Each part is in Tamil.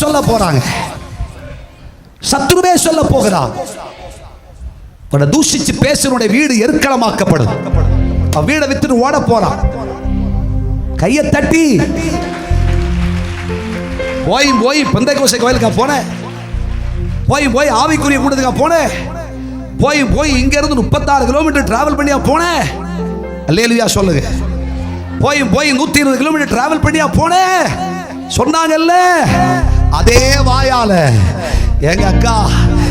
சொல்ல போறாங்க, சத்துருவே சொல்ல போகிறான். தூஷிச்சு பேசுனுடைய வீடு எருக்களமாக்கப்படும். வீடை வித்துட்டு ஓட போறான். கையை தட்டி போய் போய் பெந்தைக்கோஸ்தே கோயிலுக்கா போனேன், போய் போய் ஆவிக்குரிய கூட்டத்துக்கா போனேன், போய் போய் இங்க இருந்து 36 கிலோமீட்டர் டிராவல் பண்ணியா போனேன். அல்லேலூயா சொல்லுங்க. போய் போய் 120 கிலோமீட்டர் டிராவல் பண்ணியா போனேன் சொன்னாங்கல்ல. அதே வாயால எங்க அக்கா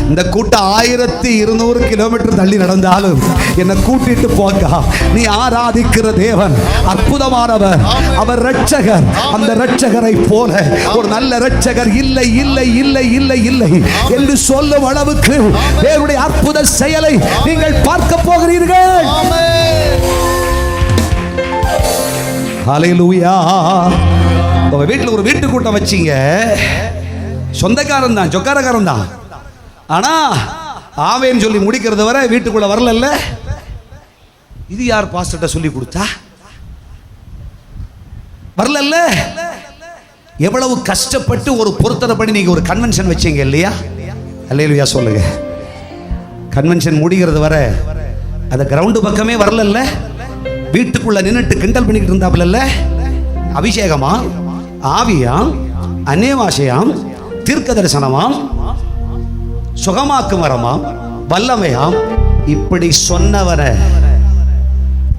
இந்த கூட்டம் 1200 கிலோமீட்டர் தள்ளி நடந்தாலும் என்னை கூட்டிட்டு போக்கா, நீ ஆராதிக்கிற தேவன் அற்புதமானவர், அவர் இரட்சகர். அந்த இரட்சகரை போல ஒரு நல்ல இரட்சகர் இல்லை இல்லை இல்லை இல்லை இல்லை என்று சொல்லும் அளவுக்கு தேவனுடைய அற்புத செயலை நீங்கள் பார்க்க போகிறீர்கள். ஹல்லேலூயா. உங்க வீட்டில் ஒரு வீட்டு கூட்டம் வச்சீங்க, சொந்தக்காரன் தான், சொக்காரக்காரன் தான். ஆனா ஆவேன்னு சொல்லி முடிக்கிறது வரை வீட்டுக்குள்ள வரல. இது யார் பாஸ்டர்ட்ட சொல்லி கொடுத்தா? வரல. எவ்வளவு கஷ்டப்பட்டு ஒரு பொருத்தனை நீங்க ஒரு கன்வென்ஷன் வச்சீங்க இல்லையா? அல்லேலூயா சொல்லுங்க. கன்வென்ஷன் முடிகிறது வரை அந்த கிரவுண்டு பக்கமே வரல. வீட்டுக்குள்ள நின்னுட்டு கிண்டல் பண்ணிக்கிட்டு இருந்தாப்புல. அபிஷேகமா, ஆவியாம், அநேவாசையாம், தீர்க்க தரிசனமாம், சுகமாக்கும் வரமாம், வல்லமையாம், இப்படி சொன்னவரை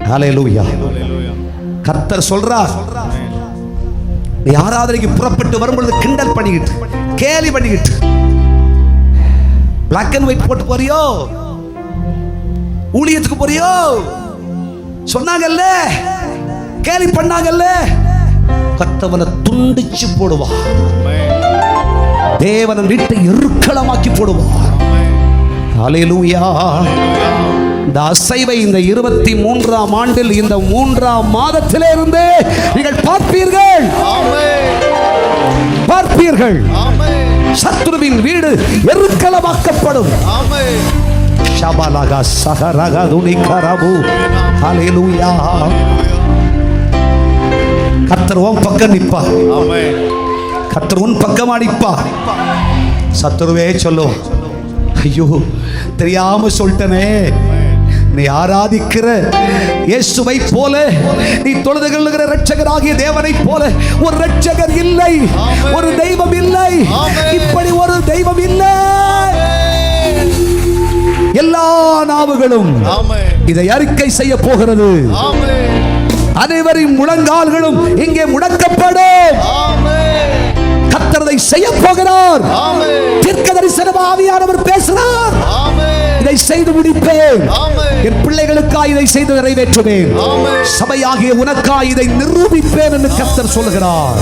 ஹல்லேலூயா கர்த்தர் சொல்றார். நீ ஆராதனைக்கு புறப்பட்டு வரும்பொழுது கிண்டல் பண்ணிக்கிட்டு கேலி பண்ணிக்கிட்டு பிளாக் அண்ட் ஒயிட் போட்டு போறியோ, ஊழியத்துக்கு போறியோ சொன்னாங்கல்ல, கேலி பண்ணாங்கல்ல, கர்த்தவனை துண்டிச்சு போடுவார். தேவன் வீட்டை எருக்களமாக்கி போடுவார். ஹல்லேலூயா. இந்த அசைவை இந்த 23ஆம் ஆண்டில் இந்த 3ஆம் மாதத்திலே இருந்து நீங்கள் பார்ப்பீர்கள். பார்ப்பீர்கள். சத்துருவின் வீடு எருக்களமாக்கப்படும். ஷபலகா சஹரகா துனிகரபு. ஹல்லேலூயா. கர்த்தர் உன் பக்கம் நிற்பார். கர்த்தர் உன் பக்கம் அடிப்பார். சத்துருவே சொல்லும், ஐயோ தெரியாம சொல்லிட்டனே, நீ ஆராதிக்கிற இயேசுவை போல, நீ தொழுது கொள்ளுகிற இரட்சகராகிய தேவனை போல ஒரு இரட்சகர் இல்லை, ஒரு தெய்வம் இல்லை, இப்படி ஒரு தெய்வம் இல்லை. எல்லா நாவுகளும் இதை அறிக்கை செய்ய போகிறது. அனைவரின் முழங்கால்களும் இங்கே முடக்கப்படும். கர்த்தர் செய்ய போகிறார். தீர்க்க தரிசன ஆவியானவர் பேசுகிறார். இதை செய்து முடிப்பேன். என் பிள்ளைகளுக்காக இதை செய்து நிறைவேற்றுவேன். சபையாகிய உனக்காக இதை நிரூபிப்பேன் என்று கர்த்தர் சொல்கிறார்.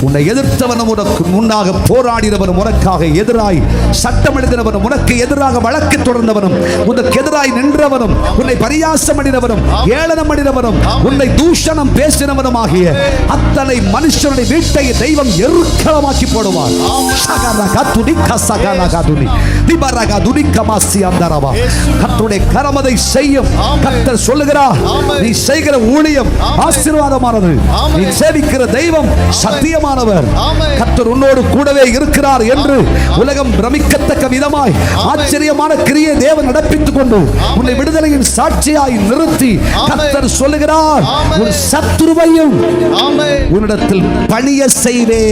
உன்னை எதிர்த்தவனும் உனக்கு முன்னாக போராடினவனும் உனக்காக எதிராய் சட்டம் எழுதினவனும் உனக்கு எதிராக வழக்கு தொடர்ந்தவனும் உனக்கு எதிராய் நின்றவனும் உன்னை பரியாசம் பண்ணினவனும் ஏளனம் பண்ணினவனும் உன்னை தூஷணம் பேசினவனும் ஆகிய அத்தனை மனுஷனுடைய வீட்டை தெய்வம் எருக்களமாக்கி போடுவார். கர்த்தருடைய கரமதை செய்யும். கர்த்தர் சொல்லுகிறார், நீ செய்கிற ஊழியம் ஆசீர்வாதமானது, நீ சேவிக்கிற தெய்வம் சத்தியமானவர். கர்த்தர் உன்னோடு கூடவே இருக்கிறார் என்று உலகம் பிரமிக்கத்தக்க விதமாய் ஆச்சரியமான கிரியை தேவன் நடப்பித்துக் கொண்டு உன்னை விடுதலையின் சாட்சியாய் நிறுத்தி கர்த்தர் சொல்லுகிறார், ஒரு சத்துருவையும் உன்னிடத்தில் பணிய செய்வே.